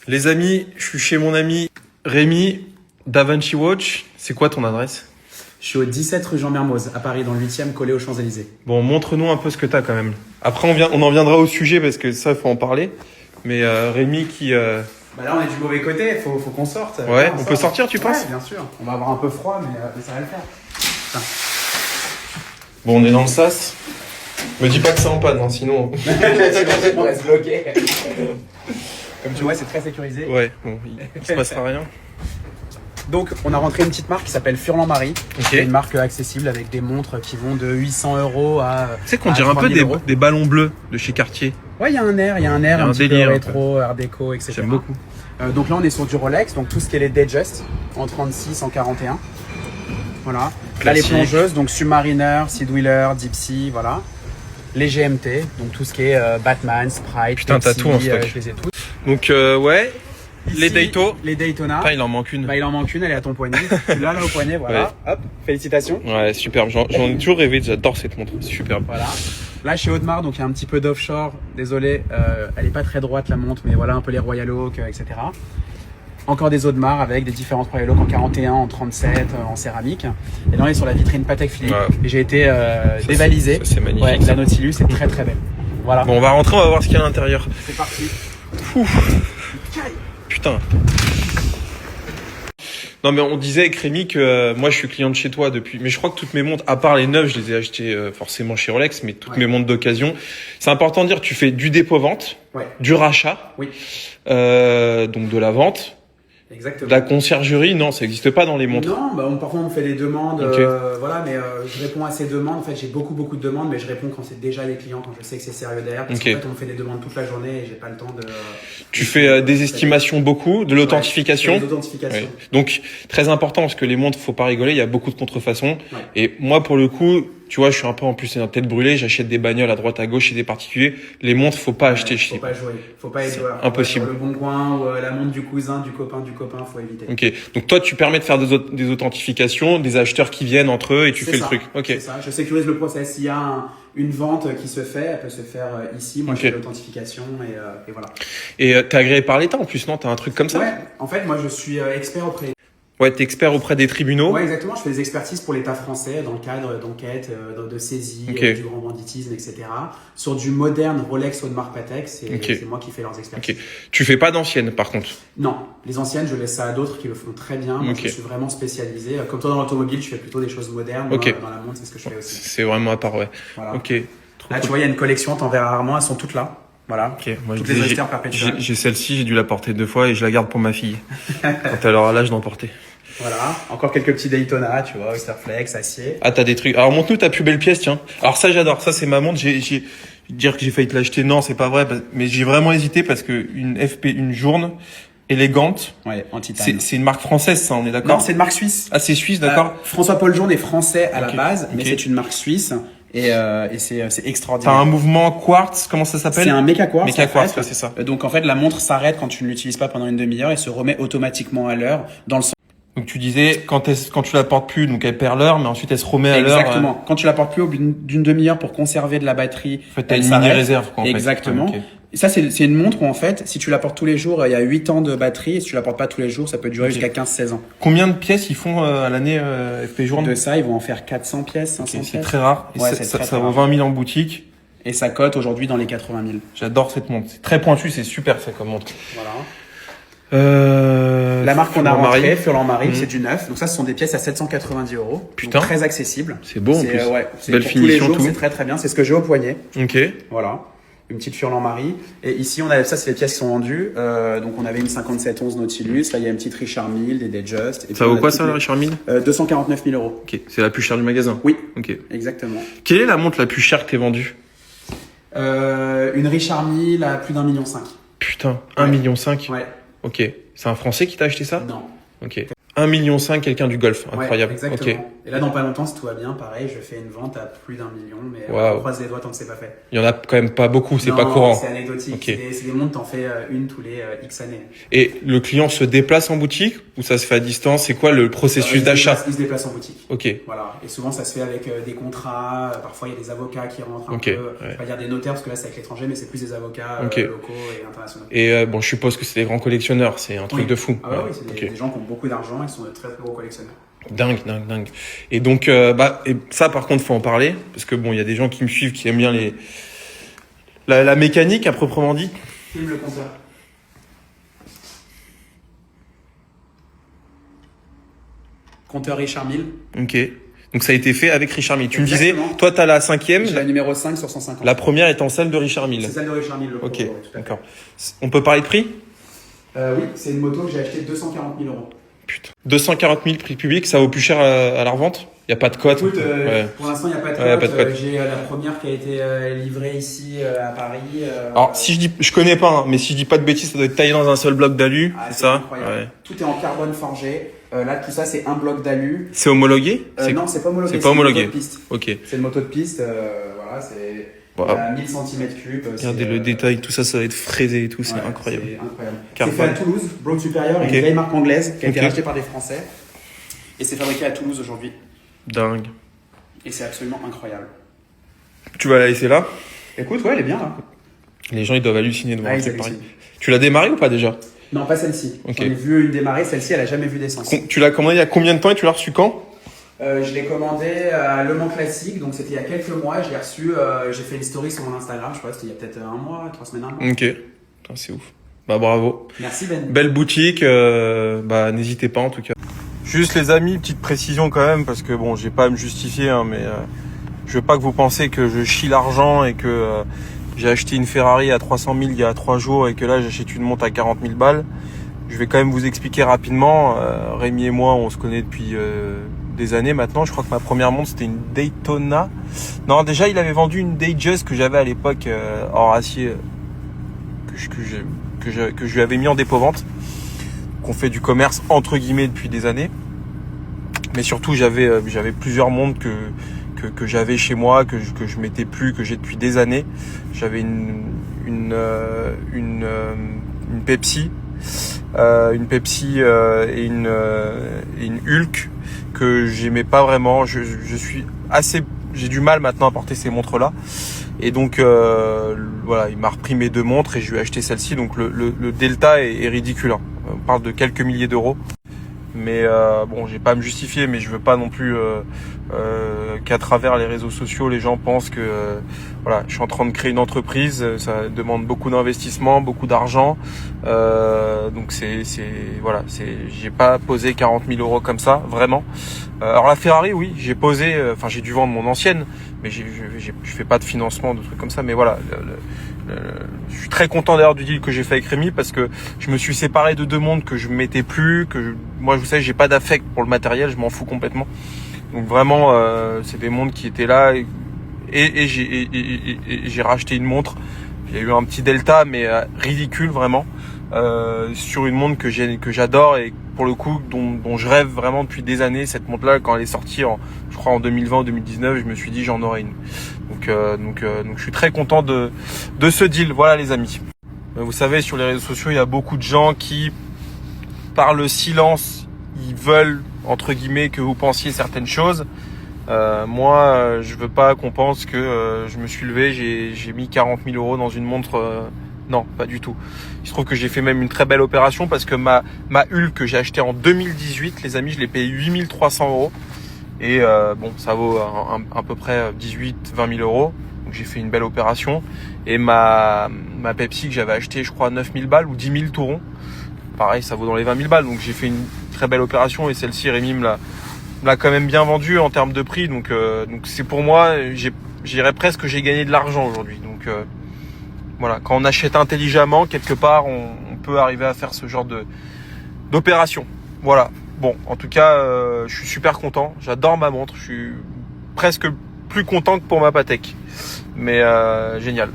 Les amis, je suis chez mon ami Rémi, DaVinci Watch. C'est quoi ton adresse? Je suis au 17 rue Jean Mermoz, à Paris, dans le 8e, collé aux Champs-Élysées. Bon, montre-nous un peu ce que t'as quand même. Après, on en viendra au sujet parce que ça, il faut en parler. Mais Rémi qui... Bah là, on est du mauvais côté, faut qu'on sorte. Ouais, là, on peut sortir, tu penses? Ouais, bien sûr. On va avoir un peu froid, mais ça va le faire. Putain. Bon, on est dans le sas. Me dis pas que c'est en panne, hein, sinon... On reste bloqué. Comme tu vois, c'est très sécurisé. Ouais, bon, il se passera rien. Donc, on a rentré une petite marque qui s'appelle Furlan Marie. Ok. C'est une marque accessible avec des montres qui vont de 800 € à. Tu sais qu'on dirait un peu 3000 €. des ballons bleus de chez Cartier. Ouais, il y a un air, un petit délire, peu un rétro, art déco, etc. J'aime beaucoup. Donc là, on est sur du Rolex, donc tout ce qui est les Datejust en 36, en 41. Voilà. Là, les Classique. plongeuses, donc Submariner, Seedwheeler, Deep Sea, voilà. Les GMT, donc tout ce qui est Batman, Sprite, Putain, t'as Pepsi, tout en stock. je les ai toutes. Donc, ouais, les Ici, Daito. Les Daytona. Putain, il en manque une. Bah, il en manque une, elle est à ton poignet. Tu l'as là au poignet, voilà. Hop, félicitations. Ouais, superbe. J'en ai toujours rêvé, j'adore cette montre. Superbe. Voilà. Là, chez Audemars, donc il y a un petit peu d'offshore. Désolé, elle est pas très droite la montre, mais voilà un peu les Royal Oak, etc. Encore des Audemars avec des différentes Royal Oak en 41, en 37, en céramique. Et là, on est sur la vitrine Patek Philippe. Ouais. Et j'ai été dévalisé. Ça, c'est magnifique. Ouais, la Nautilus est très très belle. Voilà. Bon, on va rentrer, on va voir ce qu'il y a à l'intérieur. C'est parti. Putain. Non, mais on disait avec Rémi que moi je suis client de chez toi depuis. Mais je crois que toutes mes montres, à part les neuves, je les ai achetées forcément chez Rolex, mais toutes mes montres d'occasion. C'est important de dire, tu fais du dépôt-vente, du rachat, Oui, donc de la vente. exactement. La conciergerie, non, ça n'existe pas dans les montres. Non, bah parfois on me fait des demandes, Ok. voilà, mais je réponds à ces demandes. En fait, j'ai beaucoup de demandes, mais je réponds quand c'est déjà des clients, quand je sais que c'est sérieux derrière. Parce Ok. qu'en fait, on me fait des demandes toute la journée et j'ai pas le temps de. Tu fais des estimations beaucoup, de l'authentification. Des authentifications. Ouais. Donc très important parce que les montres, faut pas rigoler, il y a beaucoup de contrefaçons. Ouais. Et moi pour le coup, tu vois, je suis un peu en plus une tête brûlée, j'achète des bagnoles à droite à gauche chez des particuliers. Les montres, faut pas acheter chez. Faut pas jouer, faut pas être C'est joueur. impossible. Sur le bon coin ou la montre du cousin, du copain, faut éviter. Ok. Donc toi, tu permets de faire des authentifications, des acheteurs qui viennent entre eux et tu C'est fais ça, le truc. Ok. C'est ça. Je sécurise le process. S'il y a une vente qui se fait, elle peut se faire ici. Moi, Ok. je fais l'authentification et voilà. Et t'es agréé par l'État en plus, non? T'as un truc comme ça? Ouais. En fait, moi, je suis expert auprès. Ouais, t'es expert auprès des tribunaux. Ouais, exactement. Je fais des expertises pour l'État français dans le cadre d'enquêtes, de saisies, Ok. du grand banditisme, etc. Sur du moderne Rolex Audemars Patek, c'est Ok. c'est moi qui fais leurs expertises. Ok. Tu fais pas d'anciennes par contre. Non, les anciennes, je laisse ça à d'autres qui le font très bien. Moi, Ok. je suis vraiment spécialisé. Comme toi dans l'automobile, tu fais plutôt des choses modernes. Ok. Moi, dans la montre, c'est ce que je fais aussi. C'est vraiment à part, ouais. Voilà. Ok. Trop Là, tu cool. vois, il y a une collection, t'en verras rarement, elles sont toutes là. Voilà. Ok. Moi, Toutes je les dis, austères perpétuelles. j'ai celle-ci, j'ai dû la porter 2 fois et je la garde pour ma fille. Quand elle aura l'âge d'en porter. Voilà. Encore quelques petits Daytona, tu vois, Oysterflex, acier. Ah, t'as des trucs. Alors, montre-nous ta plus belle pièce, tiens. Alors, ça, j'adore. Ça, c'est ma montre. Dire que j'ai failli te l'acheter, non, c'est pas vrai. Mais j'ai vraiment hésité parce que une une Journe élégante. Ouais, en titane. C'est une marque française, ça, on est d'accord? Non, c'est une marque suisse. Ah, c'est suisse, d'accord. François-Paul Journe est français à Ok. la base, mais Ok. c'est une marque suisse et c'est T'as extraordinaire. un mouvement quartz, comment ça s'appelle? C'est un méca quartz. Méca en quartz, fait. ouais, c'est ça. Donc en fait, la montre s'arrête quand tu ne l'utilises pas pendant une demi-heure et se remet automatiquement à l'heure dans le sens. Donc, tu disais, quand tu la portes plus, donc elle perd l'heure, mais ensuite elle se remet à l'heure. Exactement. Quand tu la portes plus au bout d'une demi-heure pour conserver de la batterie, En fait, t'as elle une s'arrête. mini-réserve, quoi, en fait. Exactement. Ouais, ok. Et ça, c'est une montre où, en fait, si tu la portes tous les jours, il y a 8 ans de batterie. Et si tu la portes pas tous les jours, ça peut durer Ok. jusqu'à 15-16 ans. Combien de pièces ils font à l'année FP Journe? De ça, ils vont en faire 400 pièces, 500 Ok, c'est pièces. très rare. Et Ouais, ça, c'est ça, très, ça très vaut rare. 20 000 en boutique. Et ça cote aujourd'hui dans les 80 000. J'adore cette montre. C'est très pointu, c'est super fait comme montre. Voilà. La La marque qu'on a Furlan Marie. rentrée, Furlan Marie, Mhm. c'est du neuf. Donc ça, ce sont des pièces à 790 €. Putain. Donc très accessible. C'est beau en plus. Ouais, c'est Belle pour tous les finition, jours, tout. c'est très très bien. C'est ce que j'ai au poignet. Ok. Voilà. Une petite Furlan Marie. Et ici, on a, ça, c'est les pièces qui sont vendues. Donc, on avait une 5711 Nautilus. Là, il y a une petite Richard Mille, des Datejust. Et puis, Ça on vaut a quoi toutes ça, les- le Richard Mille? 249 000 €. Ok, c'est la plus chère du magasin. Oui, Ok. exactement. Quelle est la montre la plus chère que t'aies vendue? Une Richard Mille à plus d'1,5 million. Putain, 1,5 million. Ouais. Ok. C'est un Français qui t'a acheté ça? Non. Ok. 1,5 million, quelqu'un du golf. Incroyable. Ouais, exactement. Ok. Et là, dans pas longtemps, si tout va bien, pareil, je fais une vente à plus d'1 million, mais Wow. on croise les doigts tant que c'est pas fait. Il y en a quand même pas beaucoup, c'est Non, pas courant. C'est anecdotique. Ok. C'est des montres, t'en fais une tous les X années. Et le client se déplace en boutique ou ça se fait à distance? C'est quoi le processus d'achat? Il se déplace en boutique. Ok. Voilà. Et souvent, ça se fait avec des contrats. Parfois, il y a des avocats qui rentrent un Ok, peu. ouais. Je vais pas dire des notaires parce que là, c'est avec l'étranger, mais c'est plus des avocats Ok. locaux et internationaux. Et bon, je suppose que c'est des grands collectionneurs, c'est un truc Oui. de fou. Ah bah oui, c'est Ok. des gens qui ont beaucoup d'argent, ils sont de très très gros collectionneurs. Dingue. Et donc, et ça, par contre, faut en parler parce que bon, il y a des gens qui me suivent qui aiment bien la mécanique à proprement dit. Filme le compteur. Compteur Richard Mille. Ok. Donc ça a été fait avec Richard Mille. Tu me Exactement. disais, toi, t'as la 5e. J'ai la numéro 5 sur 150. La première étant celle de Richard Mille. C'est celle de Richard Mille, le Ok, Pro, ouais, tout à fait. d'accord. On peut parler de prix? Oui, c'est une moto que j'ai achetée 240 000 euros. Putain. 240 000 prix public, ça vaut plus cher à la revente? Il n'y a pas de cote? Écoute, Ouais. pour l'instant, il n'y a pas de Ouais, y a pas cote. de cote. J'ai la première qui a été livrée ici à Paris. Alors, si je connais pas, hein, mais si je dis pas de bêtises, ça doit être taillé dans un seul bloc d'alu, Ah, c'est ça? incroyable. Ouais. Tout est en carbone forgé. Là, tout ça, c'est un bloc d'alu. C'est homologué? Non, c'est pas homologué. c'est pas homologué. Une moto de piste. Ok. C'est une moto de piste. Voilà, c'est Wow. à 1000 cm3. Regardez le détail, tout ça, ça va être fraisé et tout, c'est incroyable. C'est incroyable. C'est Carbone. fait à Toulouse, Broad Superior, Ok. une vieille marque anglaise qui a été Ok. rachetée par des Français. Et c'est fabriqué à Toulouse aujourd'hui. Dingue. Et c'est absolument incroyable. Tu vas la laisser là? Écoute, ouais, elle est bien là. Les gens, ils doivent halluciner de voir Ah, un ils truc pareil. hallucinent. Tu l'as démarré ou pas déjà? Non, pas celle-ci. Ok. J'en ai vu une démarrer, celle-ci, elle a jamais vu d'essence. Tu l'as commandé il y a combien de temps et tu l'as reçu quand? Je l'ai commandé à Le Mans Classique, donc c'était il y a quelques mois. Je l'ai reçu, j'ai fait une story sur mon Instagram, je crois que c'était il y a peut-être un mois, 3 semaines, un mois. Ok. Putain, c'est ouf. Bah bravo. Merci Ben. Belle boutique, bah n'hésitez pas en tout cas. Juste les amis, petite précision quand même, parce que bon, j'ai pas à me justifier, hein, mais je veux pas que vous pensiez que je chie l'argent et que j'ai acheté une Ferrari à 300 000 il y a 3 jours et que là j'achète une montre à 40 000 balles. Je vais quand même vous expliquer rapidement. Rémi et moi, on se connaît depuis des années maintenant. Je crois que ma première montre c'était une Daytona. Non, déjà il avait vendu une Datejust que j'avais à l'époque hors acier, que je lui avais mis en dépôt-vente. Qu'on fait du commerce entre guillemets depuis des années. Mais surtout j'avais plusieurs montres que j'avais chez moi, que je mettais plus, que j'ai depuis des années. J'avais une Pepsi, et une Hulk que j'aimais pas vraiment. J'ai du mal maintenant à porter ces montres là. Et donc voilà, il m'a repris mes 2 montres et je lui ai acheté celle-ci. Donc le delta est ridicule, hein. On parle de quelques milliers d'euros. Mais bon, j'ai pas à me justifier, mais je veux pas non plus qu'à travers les réseaux sociaux, les gens pensent que voilà, je suis en train de créer une entreprise. Ça demande beaucoup d'investissement, beaucoup d'argent. Donc j'ai pas posé 40 000 euros comme ça, vraiment. Alors la Ferrari, oui, j'ai posé. Enfin, j'ai dû vendre mon ancienne, mais je fais pas de financement, de trucs comme ça. Mais voilà. Je suis très content d'ailleurs du deal que j'ai fait avec Rémi parce que je me suis séparé de 2 montres que je mettais plus, moi vous savez j'ai pas d'affect pour le matériel, je m'en fous complètement. Donc vraiment c'est des montres qui étaient là et j'ai racheté une montre. Il y a eu un petit delta mais ridicule vraiment sur une montre que j'adore et pour le coup dont je rêve vraiment depuis des années. Cette montre là quand elle est sortie je crois en 2020 ou 2019, je me suis dit j'en aurai une. Donc je suis très content de ce deal. Voilà les amis. Vous savez, sur les réseaux sociaux, il y a beaucoup de gens qui, par le silence, ils veulent, entre guillemets, que vous pensiez certaines choses. Moi, je veux pas qu'on pense que je me suis levé, j'ai mis 40 000 euros dans une montre. Non, pas du tout. Il se trouve que j'ai fait même une très belle opération parce que ma Hulk que j'ai achetée en 2018, les amis, je l'ai payé 8 300 euros. Et bon, ça vaut à peu près 18-20 000 euros. Donc j'ai fait une belle opération. Et ma Pepsi que j'avais achetée, je crois, 9 000 balles ou 10 000 tout rond. Pareil, ça vaut dans les 20 000 balles. Donc j'ai fait une très belle opération. Et celle-ci, Rémi me l'a quand même bien vendue en termes de prix. Donc c'est pour moi, j'irais presque que j'ai gagné de l'argent aujourd'hui. Donc voilà, quand on achète intelligemment, quelque part, on peut arriver à faire ce genre d'opération. Voilà. Bon, en tout cas, je suis super content. J'adore ma montre. Je suis presque plus content que pour ma Patek. Mais génial.